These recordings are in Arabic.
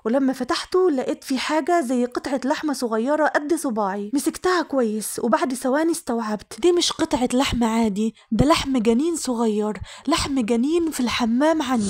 ولما فتحته لقيت في حاجة زي قطعة لحمة صغيرة قد صباعي. مسكتها كويس وبعد ثواني استوعبت دي مش قطعة لحم عادي، ده لحم جنين صغير، لحم جنين في الحمام عندي.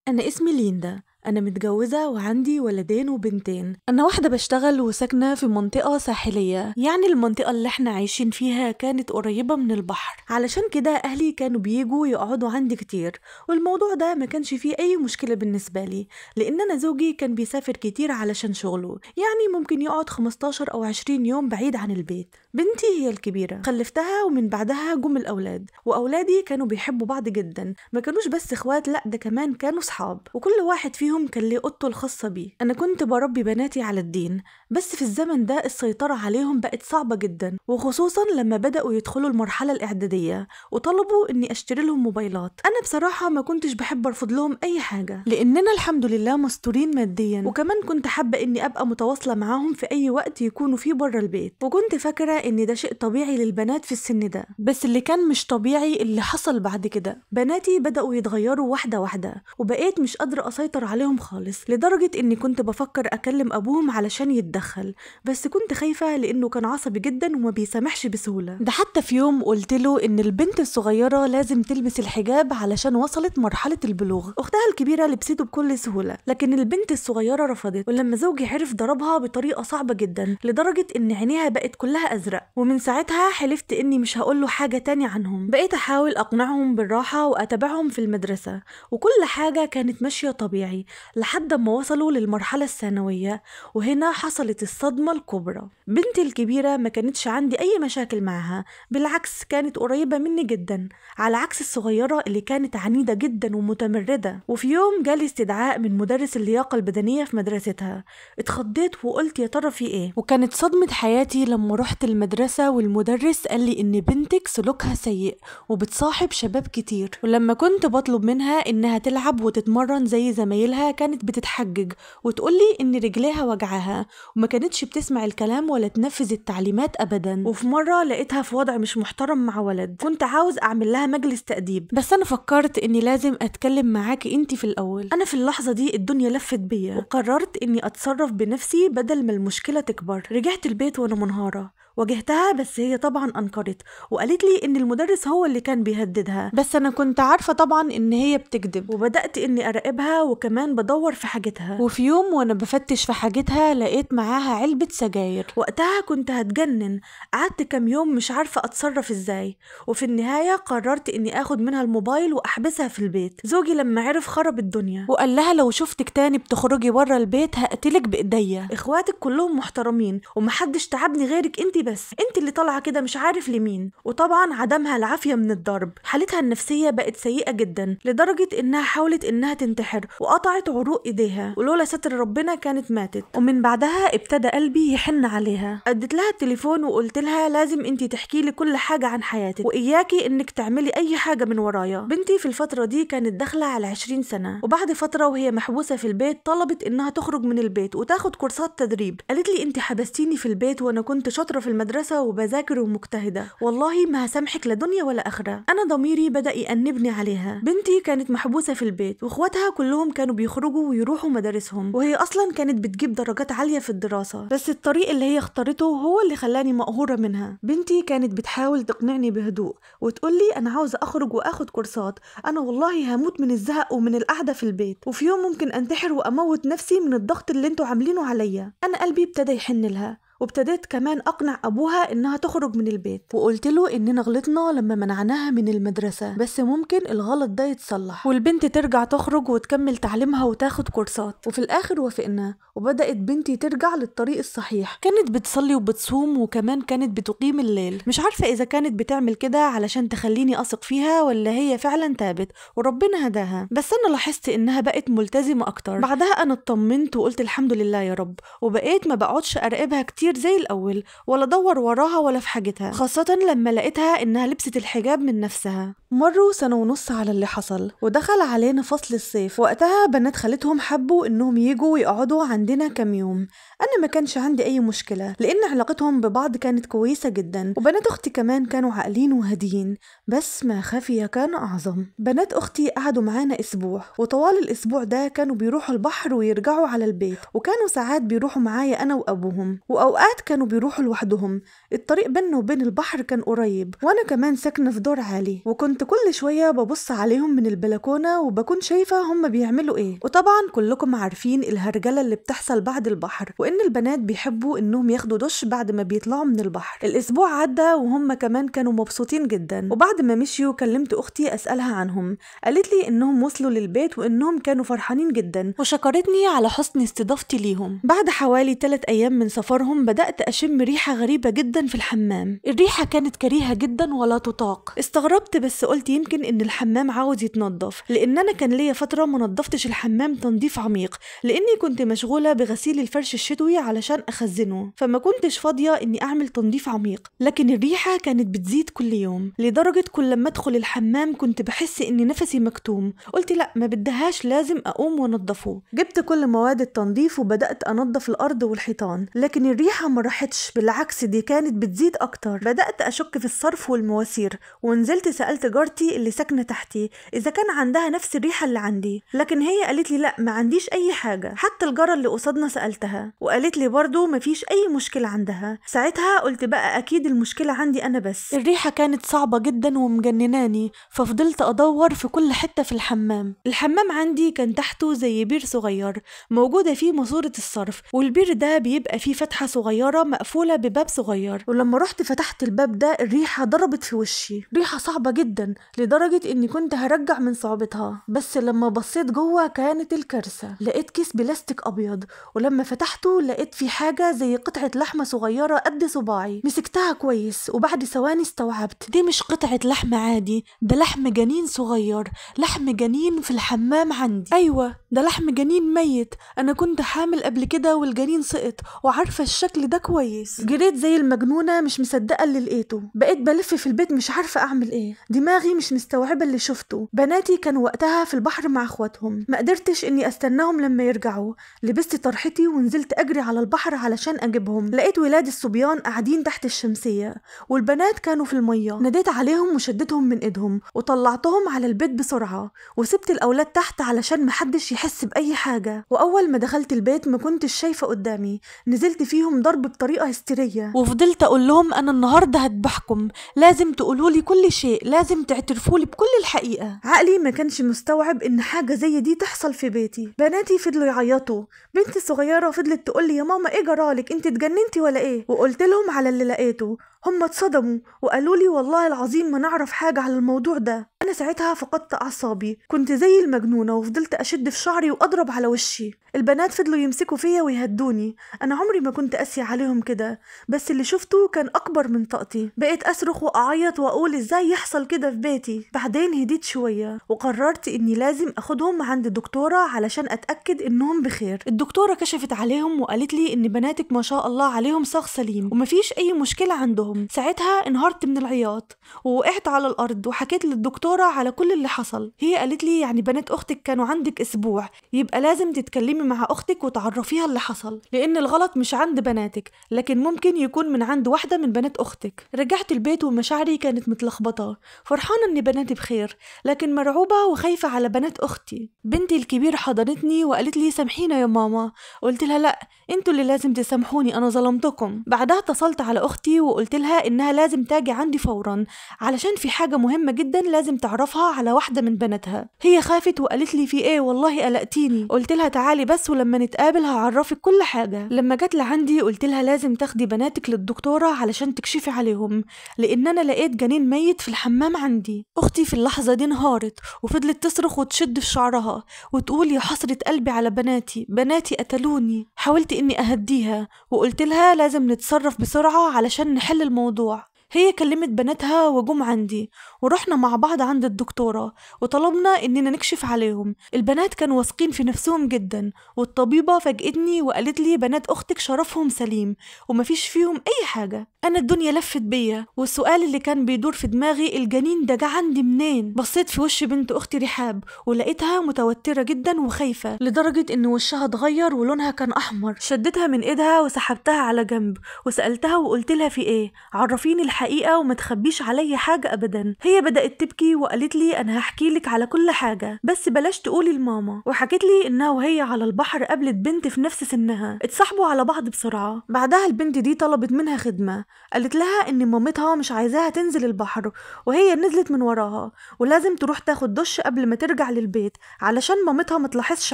أنا اسمي ليندا، أنا متجوزة وعندي ولدين وبنتين. أنا واحدة بشتغل وساكنة في منطقة ساحلية، يعني المنطقة اللي احنا عايشين فيها كانت قريبة من البحر، علشان كده أهلي كانوا بيجوا يقعدوا عندي كتير، والموضوع ده ما كانش فيه أي مشكلة بالنسبة لي، لأن أنا زوجي كان بيسافر كتير علشان شغله، يعني ممكن يقعد 15 أو 20 يوم بعيد عن البيت. بنتي هي الكبيرة، خلفتها ومن بعدها جم الأولاد، وأولادي كانوا بيحبوا بعض جدا، ما كانوش بس إخوات، لأ ده كمان كانوا صحاب، وكل واحد فيهم كان ليه اوضته الخاصة بيه. انا كنت بربي بناتي على الدين، بس في الزمن ده السيطرة عليهم بقت صعبة جدا، وخصوصا لما بدأوا يدخلوا المرحلة الإعدادية وطلبوا اني اشتري لهم موبايلات. انا بصراحة ما كنتش بحب ارفض لهم اي حاجة، لاننا الحمد لله مستورين ماديا، وكمان كنت حابة اني ابقى متواصلة معاهم في اي وقت يكونوا فيه بره البيت، وكنت فاكرة ان ده شيء طبيعي للبنات في السن ده. بس اللي كان مش طبيعي اللي حصل بعد كده، بناتي بدأوا يتغيروا واحدة واحدة، وبقيت مش قادرة اسيطر عليهم خالص، لدرجة اني كنت بفكر اكلم ابوهم علشان يتدخل، بس كنت خايفة لانه كان عصبي جدا وما بيسامحش بسهولة. ده حتى في يوم قلت له ان البنت الصغيرة لازم تلبس الحجاب علشان وصلت مرحلة البلوغ. اختها الكبيرة لبسته بكل سهولة، لكن البنت الصغيرة رفضت، ولما زوجي عرف ضربها بطريقة صعبة جدا لدرجة ان عينيها بقت كلها ازرق، ومن ساعتها حلفت اني مش هقول له حاجة تاني عنهم. بقيت احاول اقنعهم بالراحة واتابعهم في المدرسة، وكل حاجة كانت ماشية طبيعي لحد ما وصلوا للمرحلة الثانوية، وهنا حصلت الصدمة الكبرى. بنتي الكبيرة ما كانتش عندي أي مشاكل معها، بالعكس كانت قريبة مني جدا، على عكس الصغيرة اللي كانت عنيدة جدا ومتمردة. وفي يوم جالي استدعاء من مدرس اللياقة البدنية في مدرستها، اتخضيت وقلت يا ترى في ايه، وكانت صدمة حياتي لما رحت المدرسة والمدرس قال لي ان بنتك سلوكها سيء وبتصاحب شباب كتير، ولما كنت بطلب منها انها تلعب وتتمرن زي زمايلها كانت بتتحجج وتقولي ان رجليها وجعاها، وما كانتش بتسمع الكلام ولا تنفذ التعليمات ابدا. وفي مره لقيتها في وضع مش محترم مع ولد، كنت عاوز اعمل لها مجلس تأديب، بس انا فكرت اني لازم اتكلم معاكي انتي في الاول. انا في اللحظه دي الدنيا لفت بيا، وقررت اني اتصرف بنفسي بدل ما المشكله تكبر. رجعت البيت وانا منهاره، واجهتها بس هي طبعا انكرت وقالت لي ان المدرس هو اللي كان بيهددها، بس انا كنت عارفه طبعا ان هي بتكذب، وبدات اني اراقبها وكمان بدور في حاجتها. وفي يوم وانا بفتش في حاجتها لقيت معاها علبه سجاير، وقتها كنت هتجنن، قعدت كام يوم مش عارفه اتصرف ازاي، وفي النهايه قررت اني اخد منها الموبايل واحبسها في البيت. زوجي لما عرف خرب الدنيا، وقال لها لو شفتك تاني بتخرجي بره البيت هقتلك بايديا، اخواتك كلهم محترمين ومحدش تعبني غيرك انت، بس انت اللي طالعه كده مش عارف لمين. وطبعا عدمها العافيه من الضرب، حالتها النفسيه بقت سيئه جدا لدرجه انها حاولت انها تنتحر وقطعت عروق ايديها، ولولا ستر ربنا كانت ماتت. ومن بعدها ابتدى قلبي يحن عليها. اديت لها التليفون وقلت لها لازم انت تحكي لي كل حاجه عن حياتك، واياكي انك تعملي اي حاجه من ورايا. بنتي في الفتره دي كانت داخله على 20 سنه، وبعد فتره وهي محبوسه في البيت طلبت انها تخرج من البيت وتاخد كورسات تدريب. قالت لي انت حبستيني في البيت وانا كنت شاطره في المدرسة وبذاكر ومجتهدة، والله ما هسامحك لا دنيا ولا آخرة. أنا ضميري بدأ يأنبني عليها. بنتي كانت محبوسة في البيت، وإخواتها كلهم كانوا بيخرجوا ويروحوا مدارسهم، وهي أصلا كانت بتجيب درجات عالية في الدراسة، بس الطريق اللي هي اختارته هو اللي خلاني مقهورة منها. بنتي كانت بتحاول تقنعني بهدوء وتقولي أنا عاوزة أخرج وأخد كورسات، أنا والله هموت من الزهق ومن القعدة في البيت، وفي يوم ممكن أنتحر وأموت نفسي من الضغط اللي انتوا عاملينه عليا. أنا قلبي ابتدى يحن لها، وابتديت كمان أقنع أبوها إنها تخرج من البيت، وقلت له إننا غلطنا لما منعناها من المدرسة، بس ممكن الغلط ده يتصلح والبنت ترجع تخرج وتكمل تعليمها وتاخد كورسات. وفي الآخر وافقنا، وبدأت بنتي ترجع للطريق الصحيح. كانت بتصلي وبتصوم، وكمان كانت بتقيم الليل. مش عارفة إذا كانت بتعمل كده علشان تخليني أثق فيها ولا هي فعلا تابت وربنا هداها، بس أنا لاحظت إنها بقت ملتزمة أكتر. بعدها أنا اطمنت وقلت الحمد لله يا رب، وبقيت ما بقعدش أراقبها كتير زي الأول ولا دور وراها ولا في حاجتها، خاصة لما لقيتها إنها لبست الحجاب من نفسها. مروا سنة ونص على اللي حصل، ودخل علينا فصل الصيف. وقتها بنات خالتهم حبوا إنهم يجوا ويقعدوا عندنا كام يوم. أنا ما كانش عندي اي مشكلة لان علاقتهم ببعض كانت كويسة جدا، وبنات اختي كمان كانوا عاقلين وهاديين، بس ما خفي كان اعظم. بنات اختي قعدوا معانا اسبوع، وطوال الاسبوع ده كانوا بيروحوا البحر ويرجعوا على البيت، وكانوا ساعات بيروحوا معايا انا وابوهم، واوقات كانوا بيروحوا لوحدهم. الطريق بيننا وبين البحر كان قريب، وانا كمان ساكنة في دور عالي، وكنت كل شوية ببص عليهم من البلكونة وبكون شايفة هم بيعملوا ايه. وطبعا كلكم عارفين الهرجلة اللي بتحصل بعد البحر، وان البنات بيحبوا انهم ياخدوا دش بعد ما بيطلعوا من البحر. الاسبوع عدى وهم كمان كانوا مبسوطين جدا، وبعد ما مشيوا كلمت اختي اسألها عنهم، قالت لي انهم وصلوا للبيت وانهم كانوا فرحانين جدا، وشكرتني على حسن استضافتي ليهم. بعد حوالي 3 ايام من سفرهم بدأت اشم ريحة غريبة جدا في الحمام. الريحة كانت كريهة جدا ولا تطاق. استغربت بس قلت يمكن ان الحمام عاوز يتنضف، لان انا كان ليا فترة ما نضفتش الحمام تنظيف عميق، لاني كنت مشغولة بغسيل الفرش الشتوي علشان اخزنه، فما كنتش فاضية اني اعمل تنظيف عميق. لكن الريحة كانت بتزيد كل يوم، لدرجة كل ما ادخل الحمام كنت بحس ان نفسي مكتوم. قلت لا، ما بدهاش، لازم اقوم وانضفه. جبت كل مواد التنظيف وبدأت انضف الارض والحيطان، لكن الريحة ما راحتش، بالعكس دي كانت بتزيد اكتر. بدأت اشك في الصرف والمواسير، ونزلت سألت جارتي اللي ساكنة تحتي اذا كان عندها نفس الريحة اللي عندي، لكن هي قالت لي لا، ما عنديش اي حاجة. حتى الجارة اللي قصادنا سألتها وقالت لي برضو ما فيش اي مشكلة عندها. ساعتها قلت بقى اكيد المشكلة عندي انا بس. الريحة كانت صعبة جدا ومجنناني، ففضلت ادور في كل حتة في الحمام. الحمام عندي كان تحته زي بير صغير موجودة فيه ماسورة الصرف، والبير ده بيبقى فيه فتحة صغيرة مقفولة بباب صغير، ولما رحت فتحت الباب ده الريحة ضربت في وشي، ريحة صعبة جدا لدرجة اني كنت هرجع من صعوبتها. بس لما بصيت جوه كانت الكارثة، لقيت كيس بلاستيك ابيض، ولما فتحته لقيت في حاجة زي قطعة لحمة صغيرة قد صباعي. مسكتها كويس وبعد ثواني استوعبت دي مش قطعة لحم عادي، ده لحم جنين صغير، لحم جنين في الحمام عندي. ايوه، ده لحم جنين ميت. انا كنت حامل قبل كده والجنين سقط، وعارفة الشكل ده كويس. جريت زي المجنونة مش مصدقة اللي لقيته، بقيت بلف في البيت مش عارفة اعمل ايه، دماغي مش مستوعبة اللي شفته. بناتي كانوا وقتها في البحر مع اخواتهم، ما قدرتش اني استناهم لما يرجعوا. لبست طرحتي ونزلت اجري على البحر علشان اجيبهم. لقيت ولاد الصبيان قاعدين تحت الشمسية، والبنات كانوا في المية. ناديت عليهم وشدتهم من ايدهم وطلعتهم على البيت بسرعة، وسبت الاولاد تحت علشان محدش يحس باي حاجة. واول ما دخلت البيت ما كنتش شايفة قدامي، نزلت فيهم ضرب بطريقة هستيرية، وفضلت اقول لهم انا النهاردة هذبحكم، لازم تقولولي كل شيء، لازم تعترفولي بكل الحقيقة. عقلي ما كانش مستوعب ان حاجة زي دي تحصل في بيتي. بناتي فضلوا يعيطوا، بنتي الصغيرة فضلت تقولي يا ماما ايه جرالك، انت اتجننتي ولا ايه؟ وقلت لهم على اللي لقيته. هم اتصدموا وقالوا لي والله العظيم ما نعرف حاجة على الموضوع ده. أنا ساعتها فقدت أعصابي، كنت زي المجنونة وفضلت أشد في شعري وأضرب على وشي. البنات فضلوا يمسكوا فيا ويهدوني، أنا عمري ما كنت قاسية عليهم كده، بس اللي شفته كان أكبر من طاقتي. بقيت أصرخ وأعيط وأقول إزاي يحصل كده في بيتي. بعدين هديت شوية وقررت إني لازم أخدهم عند الدكتورة علشان أتأكد إنهم بخير. الدكتورة كشفت عليهم وقالت لي إن بناتك ما شاء الله عليهم صاغ سليم ومفيش أي مشكلة عندهم. ساعتها انهارت من العياط ووقعت على الأرض وحكيت للدكتورة على كل اللي حصل. هي قالت لي يعني بنات أختك كانوا عندك أسبوع، يبقى لازم تتكلمي مع أختك وتعرفيها اللي حصل، لأن الغلط مش عند بناتك، لكن ممكن يكون من عند واحدة من بنات أختك. رجعت البيت ومشاعري كانت متلخبطة، فرحانة إن بناتي بخير، لكن مرعوبة وخايفة على بنات أختي. بنتي الكبير حضنتني وقالت لي سامحينا يا ماما. قلت لها لا، انتوا اللي لازم تسامحوني، أنا ظلمتكم. بعدها اتصلت على أختي وقلت لها إنها لازم تاجي عندي فورا علشان في حاجة مهمة جدا لازم تعرفها على واحدة من بناتها. هي خافت وقالت لي في ايه، والله قلقتيني. قلت لها تعالي بس ولما نتقابل هعرفك كل حاجة. لما جت لعندي قلت لها لازم تاخدي بناتك للدكتورة علشان تكشفي عليهم، لأن أنا لقيت جنين ميت في الحمام عندي. أختي في اللحظة دي انهارت وفضلت تصرخ وتشد في شعرها وتقول يا حسرة قلبي على بناتي، بناتي قتلوني. حاولت إني أهديها وقلت لها لازم نتصرف بسرعة علشان نحل الموضوع. هي كلمت بناتها وجم عندي، ورحنا مع بعض عند الدكتورة وطلبنا إننا نكشف عليهم. البنات كانوا واثقين في نفسهم جدا، والطبيبة فاجأتني وقالت لي بنات أختك شرفهم سليم ومفيش فيهم أي حاجة. أنا الدنيا لفت بيا، والسؤال اللي كان بيدور في دماغي الجنين ده جه عندي منين؟ بصيت في وش بنت أختي رحاب ولقيتها متوترة جدا وخايفة لدرجة إن وشها اتغير ولونها كان أحمر. شدتها من إيدها وسحبتها على جنب وسألتها وقلت لها في إيه؟ عرفيني الحقيقة وما تخبيش عليا حاجة أبدا. هي بدأت تبكي وقالت لي أنا هحكي لك على كل حاجة بس بلاش تقولي لماما، وحكت لي إنها وهي على البحر قابلت بنت في نفس سنها، اتصاحبوا على بعض بسرعة. بعدها البنت دي طلبت منها خدمة، قالت لها إن مامتها مش عايزاها تنزل البحر وهي نزلت من وراها، ولازم تروح تاخد دش قبل ما ترجع للبيت علشان مامتها ما تلاحظش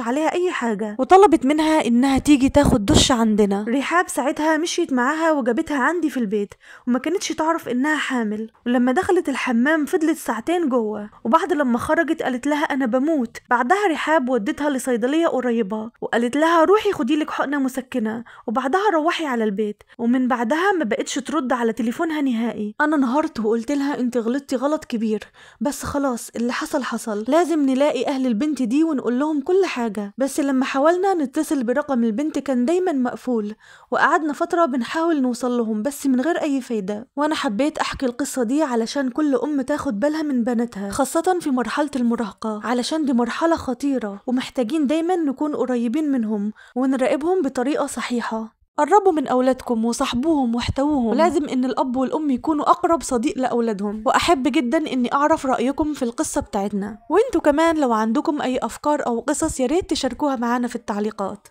عليها أي حاجة، وطلبت منها إنها تيجي تاخد دش عندنا. رحاب ساعتها مشيت معاها وجابتها عندي في البيت، وما كانتش تعرف إنها حامل. ولما دخلت الحمام فضلت ساعتين جوه، وبعد لما خرجت قالت لها أنا بموت. بعدها رحاب ودتها لصيدلية قريبة وقالت لها روحي خدي لك حقنة مسكنة وبعدها روحي على البيت. ومن بعدها ما بقتش ترد على تليفونها نهائي. أنا انهارت وقلت لها أنت غلطتي غلط كبير، بس خلاص اللي حصل حصل، لازم نلاقي أهل البنت دي ونقول لهم كل حاجة. بس لما حاولنا نتصل برقم البنت كان دايما مقفول، وقعدنا فترة بنحاول نوصل لهم بس من غير أي فايدة. وأنا حبيت أحكي القصة دي علشان كل أم تاخد بالها من بناتها، خاصة في مرحلة المراهقة، علشان دي مرحلة خطيرة ومحتاجين دايما نكون قريبين منهم ونراقبهم بطريقة صحيحة. قربوا من أولادكم وصاحبوهم واحتووهم، ولازم إن الأب والأم يكونوا أقرب صديق لأولادهم. وأحب جدا إني أعرف رأيكم في القصة بتاعتنا، وإنتوا كمان لو عندكم أي أفكار أو قصص ياريت تشاركوها معانا في التعليقات.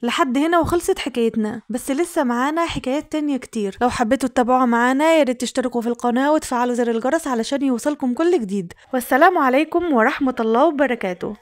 لحد هنا وخلصت حكايتنا، بس لسه معانا حكايات تانية كتير. لو حبيتوا تتابعوها معانا ياريت تشتركوا في القناة وتفعلوا زر الجرس علشان يوصلكم كل جديد. والسلام عليكم ورحمة الله وبركاته.